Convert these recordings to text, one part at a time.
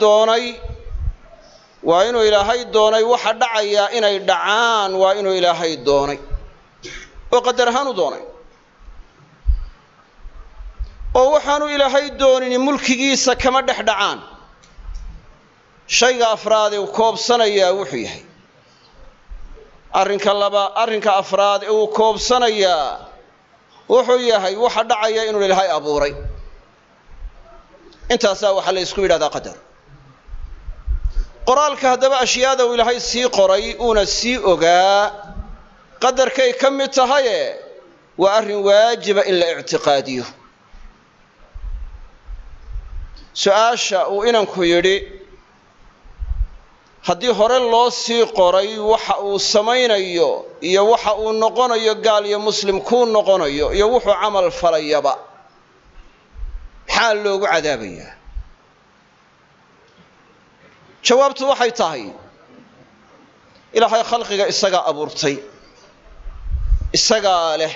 doonay waa inuu ilaahay doonay waxa dhacaya inay dhacaan waa inuu ilaahay doonay oo qadar ahaan u doonay oo waxaanu ilaahay doonin mulkigiisa kama dhex dhacaan shayga afraad ee uu koobsanayaa wuxuu yahay arrinka afraad ee uu koobsanayaa wuxuu yahay waxa dhacaya inuu ilaahay abuuray intaasaa waxaa la isku yidhahdaa qadar qoraalka haddaba ashyaada uu ilaahay sii qoray uuna sii ogaa qadarkay ka mid tahaye waa arrin waajiba in la ictiqaadiyo su-aasha uu inanku yidhi haddii hore loo sii qoray waxa uu samaynayo iyo waxa uu noqonayo gaal iyo muslim kuu noqonayo iyo wuxuu camal falayaba maxaa loogu cadaabayaa jawaabtu waxay tahay ilaahay khalqiga isagaa abuurtay isagaa leh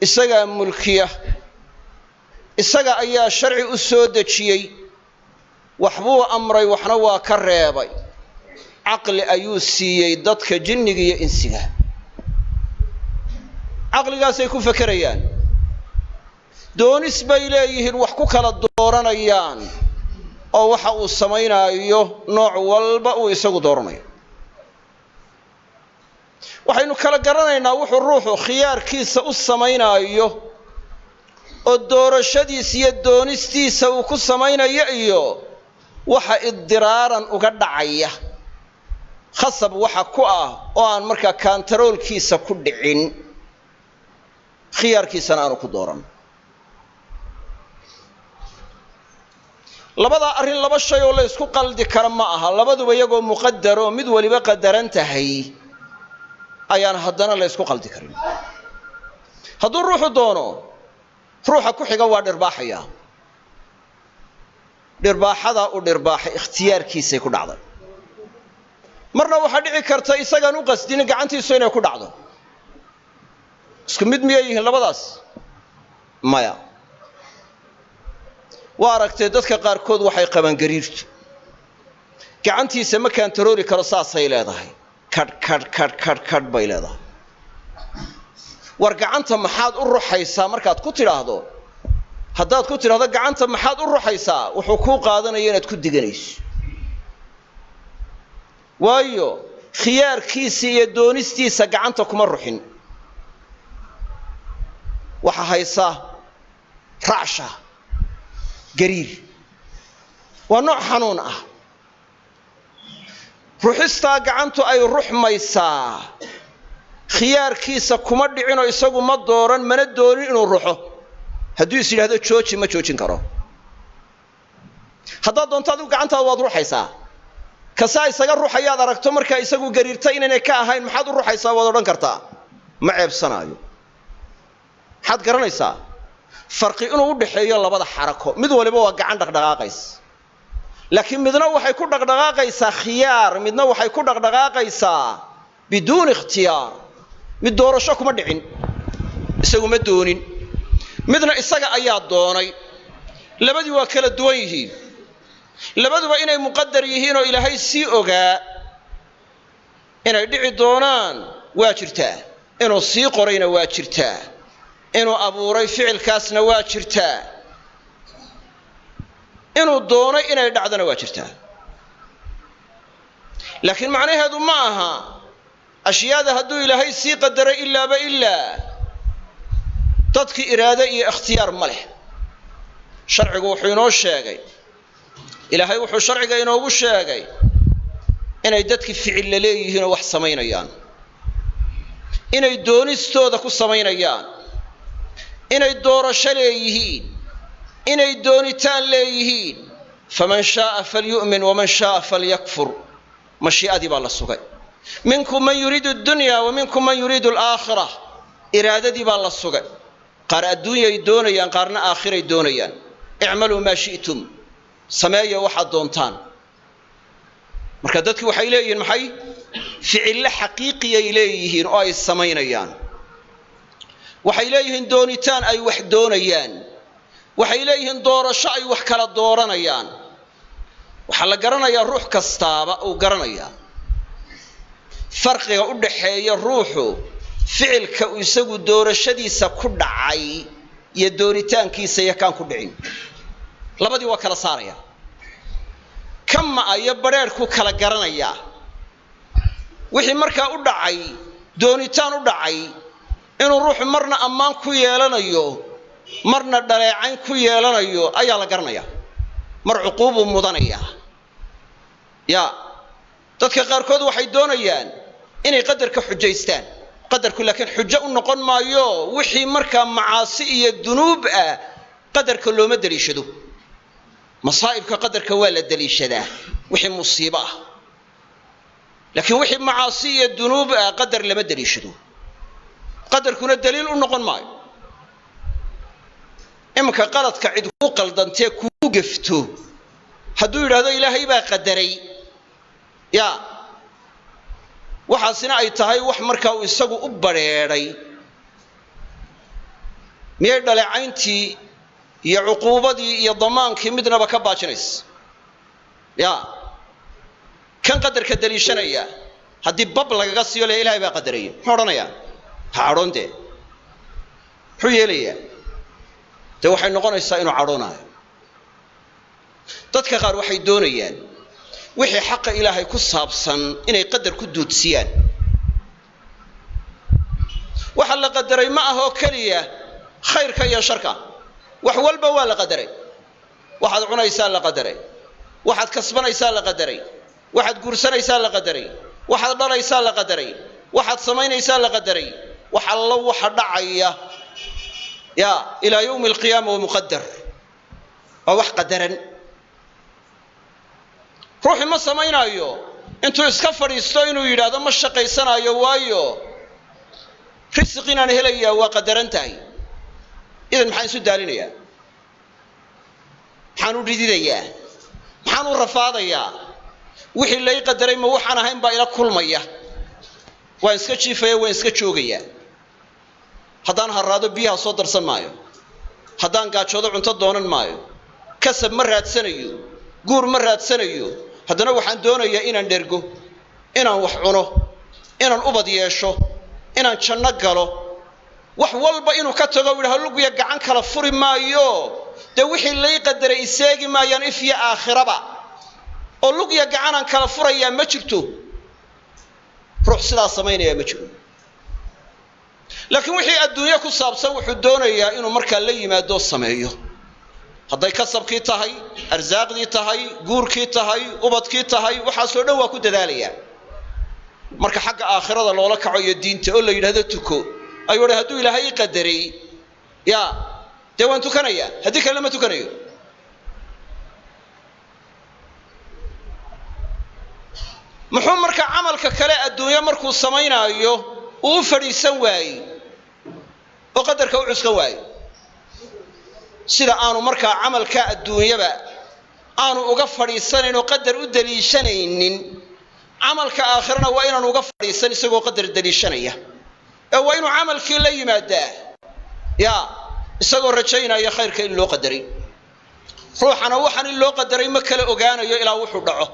isagaa mulkiya isaga ayaa sharci u soo dejiyey waxbuu amray waxna waa ka reebay caqli ayuu siiyey dadka jinniga iyo insiga caqligaasay ku fakerayaan doonis bay leeyihiin wax ku kala dooranayaan oo waxa uu samaynayo nooc walba uu isagu dooranayo waxaynu kala garanaynaa wuxuu ruuxu khiyaarkiisa u samaynayo oo doorashadiisa iyo doonistiisa uu ku samaynayo iyo waxa idiraaran uga dhacaya khasab waxa ku ah oo aan markaa kantaroolkiisa ku dhicin khiyaarkiisana aanu ku dooran labada arrin laba shay oo la isku qaldi kara ma aha labaduba iyagoo muqaddar oo mid waliba qadaran tahay ayaan haddana la isku qaldi karin hadduu ruuxu doono ruuxa ku xiga waa dhirbaaxaya dhirbaaxada u dhirbaaxay ikhtiyaarkiisay ku dhacday marna waxaa dhici karta isagaan u qasdin gacantiisu inay ku dhacdo isku mid miyay yihiin labadaas maya waa aragtay dadka qaarkood waxay qabaan gariirtu gacantiisa ma kantarooli karo saasay leedahay kadh bay leedahay war gacanta maxaad u ruxaysaa markaad ku tidhaahdo haddaad ku tidhaahdo gacanta maxaad u ruxaysaa wuxuu kuu qaadanaya inaad ku diganayso waayo khiyaarkiisa iyo doonistiisa gacanta kuma ruxin waxa haysa racsha gariir waa nooc xanuun ah ruxistaa gacantu ay ruxmaysaa khiyaarkiisa kuma dhicinoo isagu ma dooran mana doonin inuu ruxo hadduu is yidhaahdo jooji ma joojin karo haddaad doonto adigu gacantaada waad ruxaysaa kasaa isaga ruxayaad aragto markaa isagu gariirta inaynay ka ahayn maxaad u ruxaysaa waad odhan kartaa ma ceebsanaayo maxaad garanaysaa farqi inuu u dhaxeeyo labada xarako mid waliba waa gacan dhaqdhaqaaqaysa laakiin midna waxay ku dhaqdhaqaaqaysaa khiyaar midna waxay ku dhaqdhaqaaqaysaa biduun ikhtiyaar mid doorasho kuma dhicin isagu ma doonin midna isaga ayaa doonay labadii waa kala duwan yihiin labaduba inay muqaddar yihiin oo ilaahay sii ogaa inay dhici doonaan waa jirtaa inuu sii qorayna waa jirtaa inuu abuuray ficilkaasna waa jirtaa inuu doonay inay dhacdana waa jirtaa laakiin macnaheedu ma aha ashyaada hadduu ilaahay sii qadaray ilaaba ilaa dadkii iraado iyo ikhtiyaar ma leh sharcigu wuxuu inoo sheegay ilaahay wuxuu sharciga inoogu sheegay inay dadkii ficil la leeyihiin oo wax samaynayaan inay doonistooda ku samaynayaan inay doorasho leeyihiin inay doonitaan leeyihiin faman shaaa falyu'min waman shaaa falyakfur mashii'adii baa la sugay minkum man yuriidu addunya wa minkum man yuriidu alaakhira iraadadii baa la sugay qaar adduunyay doonayaan qaarna aakhiray doonayaan icmaluu maa shi'tum sameeya waxaad doontaan marka dadkii waxay leeyihiin maxay ficille xaqiiqiyay leeyihiin oo ay samaynayaan waxay leeyihiin doonitaan ay wax doonayaan waxay leeyihiin doorasho ay wax kala dooranayaan waxa la garanayaa ruux kastaaba uu garanayaa farqiga u dhaxeeya ruuxu ficilka uu isagu doorashadiisa ku dhacay iyo dooritaankiisa iyo kaan ku dhicin labadii waa kala saaraya kama ay bareerku kala garanaya wixii markaa u dhacay doonitaan u dhacay inuu ruuxu marna ammaan ku yeelanayo marna dhaleecayn ku yeelanayo ayaa la garanaya mar cuquubu mudanaya ya dadka qaar kood waxay doonayaan inay qadarka xujaystaan qadarku laakiin xujo u noqon maayo wixii markaa macaasi iyo dunuub ah qadarka looma daliishado masaa'ibka qadarka waa la daliishadaa wixii musiibo ah laakiin wixii macaasi iyo dunuub ah qadar lama daliishado qadarkuna daliil u noqon maayo imka qaladka cid ku qaldantee ku gafto hadduu yiraahdo ilaahay baa qadaray ya waxaasina ay tahay wax markaa uu isagu u bareeray miyay dhaleecayntii iyo cuquubadii iyo damaankii midnaba ka baajinaysa ya kan qadarka daliishanaya haddii bab lagaga siiyo le ilaahay baa qadaraya muxuu odhanayaa ha cadhoonte muxuu yeelayaa dee waxay noqonaysaa inuu cadhoonaayo dadka qaar waxay doonayaan wixii xaqa ilaahay ku saabsan inay qadar ku duudsiyaan waxa la qadaray ma aha oo keliya khayrka iyo sharka wax walba waa la qadaray waxaad cunaysaa la qadaray waxaad kasbanaysaa la qadaray waxaad guursanaysaa la qadaray waxaad dhalaysaa la qadaray waxaad samaynaysaa la qadaray wax alla waxa dhacaya ya ilaa yawmi alqiyaama wa muqaddar waa wax qadaran ruuxi ma samaynayo intuu iska fadhiisto inuu yidhaahdo ma shaqaysanayo waayo risq inaan helayaa waa qadaran tahay idan maxaan isu daalinayaa maxaan u dhididayaa maxaan u rafaadayaa wixii lay qadaray ma waxaan ahayn baa ila kulmaya waan iska jiifaya waan iska joogayaa haddaan haraado biyaha soo darsan maayo haddaan gaajoodo cunto doonan maayo kasab ma raadsanayo guur ma raadsanayo haddana waxaan doonayaa inaan dhergo inaan wax cuno inaan ubad yeesho inaan janno galo wax walba inuu ka tago yidhaahdo lugiya gacan kala furi maayo dee wixii lay qadaray iseegi maayaan if iyo aakhiraba oo lugiya gacanaan kala furayaa ma jirto ruux sidaa samaynaya ma jiro laakiin wixii adduunyo ku saabsan wuxuu doonayaa inuu markaa la yimaado sameeyo hadday kasabkii tahay arsaaqdii tahay guurkii tahay ubadkii tahay waxaasoo dhan waa ku dadaalayaa marka xagga aakhirada loola kaco iyo diinta oo la yidhaahdo tuko ayuu odhan hadduu ilaahay ii qadaray ya dee waan tukanayaa haddii kale lama tukanayo muxuu marka camalka kale adduunyo markuu samaynaayo uu u fadhiisan waayey oo qadarka u cuskan waayey sida aanu markaa camalka adduunyaba aanu uga fadhiisanayn oo qadar u daliishanaynin camalka aakhirana waa inaanu uga fadhiisan isagoo qadar daliishanaya ee waa inuu camalkii la yimaadaa ya isagoo rajaynaya khayrka in loo qadaray ruuxana waxaan in loo qadaray ma kala ogaanayo ilaa wuxuu dhaco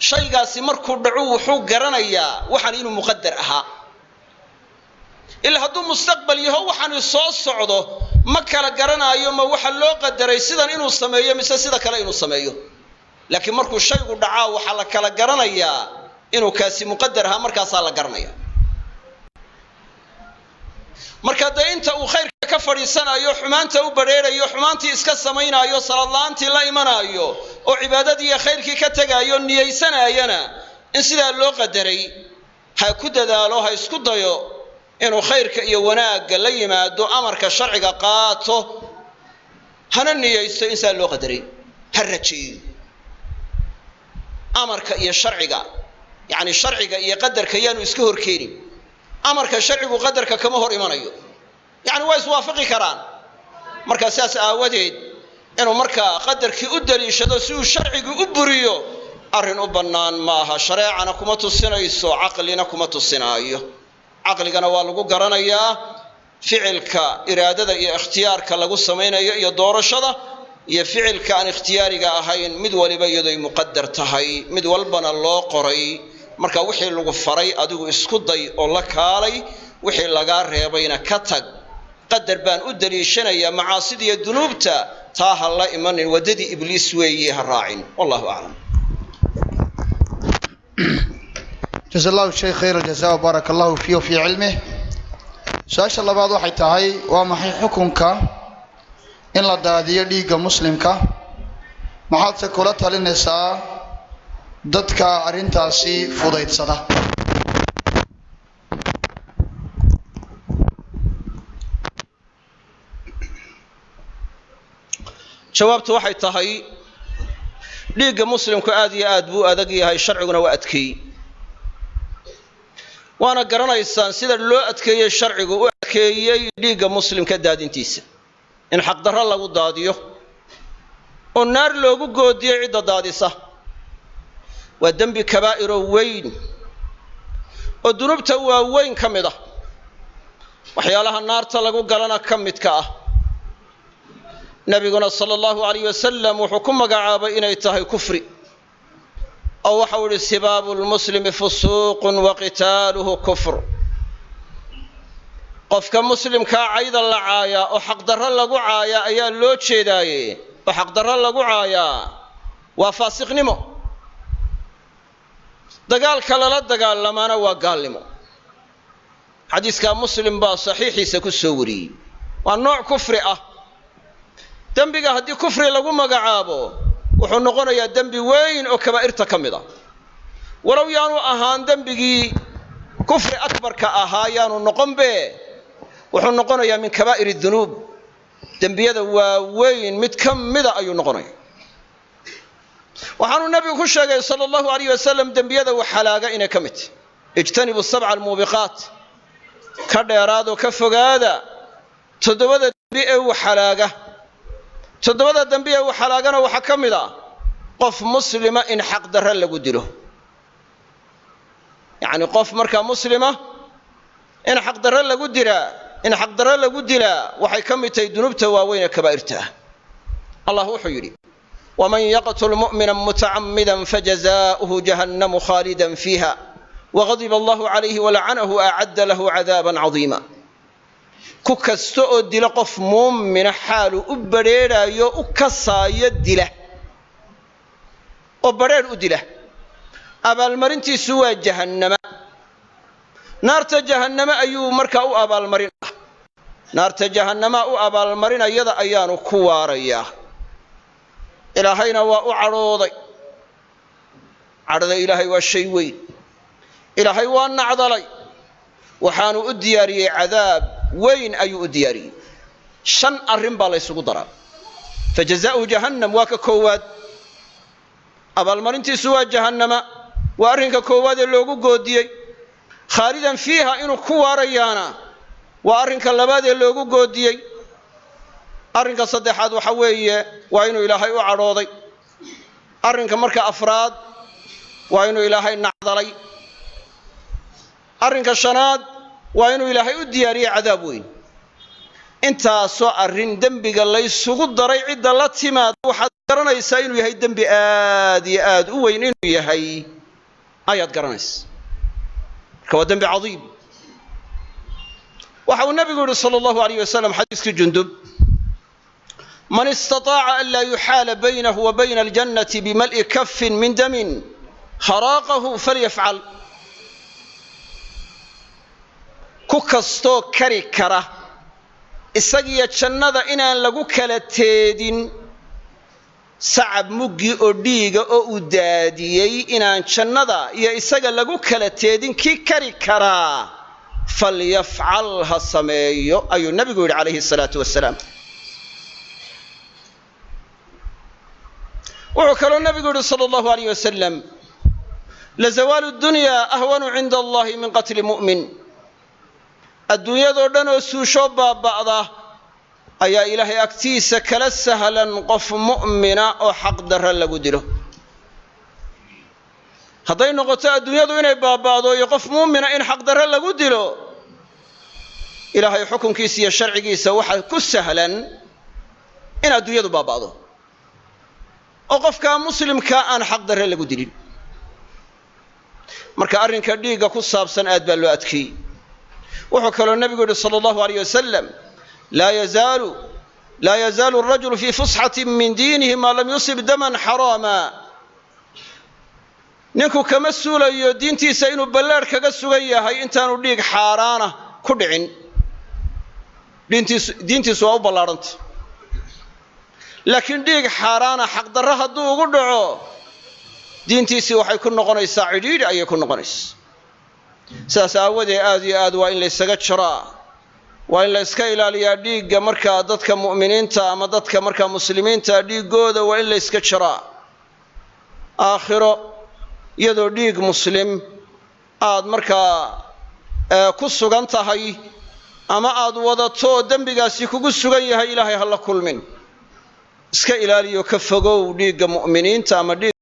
shaygaasi markuu dhaco wuxuu garanayaa waxaan inuu muqaddar ahaa ilaa hadduu mustaqbal yaho waxaan soo socdo ma kala garanaayo ma waxa loo qadaray sidan inuu sameeyo mise sida kale inuu sameeyo laakiin markuu shaygu dhacaa waxa la kala garanayaa inuu kaasi muqaddar ahaa markaasaa la garanaya marka dee inta uu khayrka ka fadhiisanayo xumaanta u badheerayo xumaantii iska samaynayo salaad la'aantii la imanayo oo cibaadadii iyo khayrkii ka tagayo niyeysanayana in sidaa loo qadaray ha ku dadaalo ha isku dayo inuu khayrka iyo wanaagga la yimaado amarka sharciga qaato hana niyeysto in sidaa loo qadaray ha rajeeyo amarka iyo sharciga yani sharciga iyo qadarka yaanu iska horkeenin amarka sharcigu qadarka kama hor imanayo yani waa iswaafaqi karaan marka sidaas aawadeed inuu markaa qadarkii u daliishado si uu sharcigu u buriyo arrin u bannaan maaha shareecana kuma tusinayso caqlina kuma tusinaayo caqligana waa lagu garanayaa ficilka iraadada iyo ikhtiyaarka lagu samaynayo iyo doorashada iyo ficilka aan ikhtiyaariga ahayn mid waliba iyadoo muqaddar tahay mid walbana loo qoray marka wixii lagu faray adigu isku day oo la kaalay wixii laga reebayna ka tag qadar baan u daliishanaya macaasida iyo dunuubta taa ha la imanin wadadii ibliis weeye ha raacin wallahu a'lam jazallahu shay khayr aljazaa barakallahu fihi wa fi ilmihi su'aasha labaad waxay tahay waa maxay xukunka in la daadiyo dhiigga muslimka maxaad se kula talinaysaa dadka arintaasi fudaydsada jawaabtu waxay tahay dhiigga muslimku aad iyo aad buu adag yahay sharciguna waa adkeeyay waana garanaysaan sida loo adkeeyay sharcigu u adkeeyay dhiigga muslimka daadintiisa in xaq darro lagu daadiyo oo naar loogu goodiyo cid daadisa waa dambi kabaa'ir weyn oo dunubta waaweyn ka mid ah waxyaalaha naarta lagu galana ka midka ah nabiguna sallallahu alayhi wasallam wuxuu ku magacaabay inay tahay kufri oo waxa uu yiri sibaabul muslimi fusuuqun wa qitaaluhu kufr qofka muslimka ayda la caaya oo xaq darro lagu caaya ayaa loo jeedaaye oo xaq darro lagu caaya waa faasiqnimo dagaalka la dagaalamana waa gaalnimo xadiiska muslim baa saxiixiisa ku soo wariyay waa nooc kufri ah dambiga haddii kufri lagu magacaabo wuxuu noqonayaa dambi weyn oo kabaa'irta ka mid ah walow yaanu ahaan dambigii kufri akbarka ahaa yaanu noqonbe wuxuu noqonayaa min kabaa'iri dunuub dambiyada waaweyn mid ka mid ah ayuu noqonayaa waxaanu nabigu ku sheegay sallallahu alayhi wasallam dambiyada waxalaaga inay ka mid ijtanibu sab'a almubiqaat ka dheeraado ka fogaada todobada dambi ee waxalaaga todobada dambi ee waxalaagana waxa ka mid ah qof muslima in xaq darro lagu dilo yaani qof marka muslima in xaq darro lagu dilaa waxay ka mid tahay dunubta waaweyn ee kabaa'irta Allah wuxuu yiri ومن يقتل مؤمنا متعمدا فجزاؤه جهنم خالدا فيها وغضب الله عليه ولعنه أعد له عذابا عظيما كوكستو ديلا قف مؤمن حال أبريرا يو أكسا يدله أبرير أدله أبا المرنتي سوى جهنم نارت جهنم أيو مركا أبا المرن نارت جهنم أبا المرن يدا أيان كواريا إلهينا وأعرضي عرض إلهي والشيء وين إلهي وأن عضلي وحانو أدياري عذاب وين أي أدياري شن الرنبا ليس قدرا فجزاء جهنم واك كواد أبا المرنتي سوى جهنم وأرنك كواد اللوغو قودي خالدا فيها إنو كواريانا وأرنك اللباد اللوغو قودي arrinka saddexaad waxa weeye waa inuu ilaahay u cadhooday arrinka marka afraad waa inuu ilaahay nacdalay arrinka shanaad waa inuu ilaahay u diyaariyay cadaab weyn intaasoo arrin dembiga la isugu daray cidda la timaad waxaad garanaysaa inuu yahay dembi aad iyo aad u weyn inuu yahay ayaad garanaysaa marka waa dembi cadiim waxa uu nabigu yidhi sallallahu alayhi wasallam xadiiskii jundub من استطاع أن لا يحال بينه وبين الجنة بملء كف من دم خراقه فليفعل كوكستو كريكرة إساقية شنادة إنا لغو كالتيدين سعب مجي أرديغ أو داديي إنا شنادة إيا إساقية لغو كالتيدين كي كريكرة فليفعلها السميو أي النبي قول عليه الصلاة والسلام وعكر النبي صلى الله عليه وسلم لزوال الدنيا أهون عند الله من قتل مؤمن الدنيا دردن وسوشوب بعضها أي إلهي أكتيس كلا سهلا قف مؤمنا أو حق در لقدره هذين نقطة الدنيا دون بعضها يقف مؤمنا إن حق در لقدره إلهي حكم كيسي الشرع كيسا وحد كسهلا إن الدنيا دون بعضها oo qofka muslimka aan xaq darre lagu dilin marka arrinka dhiigga ku saabsan aad baa loo adkeeyey wuxuu kaloo nabigu yidhi sallallahu alayhi wasallam laa yazaalu arrajulu fii fusxatin min diinihi maa lam yusib daman xaraama ninku kama suulayo diintiisa inuu ballaadh kaga sugan yahay intaanu dhiig xaaraana ku dhicin diintiisu waa u ballaadhantay laakiin dhiig xaaraana xaqdarro hadduu ugu dhaco diintiisii waxay ku noqonaysaa cidhiidhi ayay ku noqonaysaa sidaas aawadee aad iyo aad waa in laysaga jiraa waa in la iska ilaaliyaa dhiigga markaa dadka mu'miniinta ama dadka markaa muslimiinta dhiiggooda waa in la iska jiraa aakhiro iyadoo dhiig muslim aad markaa ku sugan tahay ama aad wadato dembigaasi kugu sugan yahay ilaahay ha la kulmin iska ilaaliyo ka fogow dhiigga mu'miniinta ama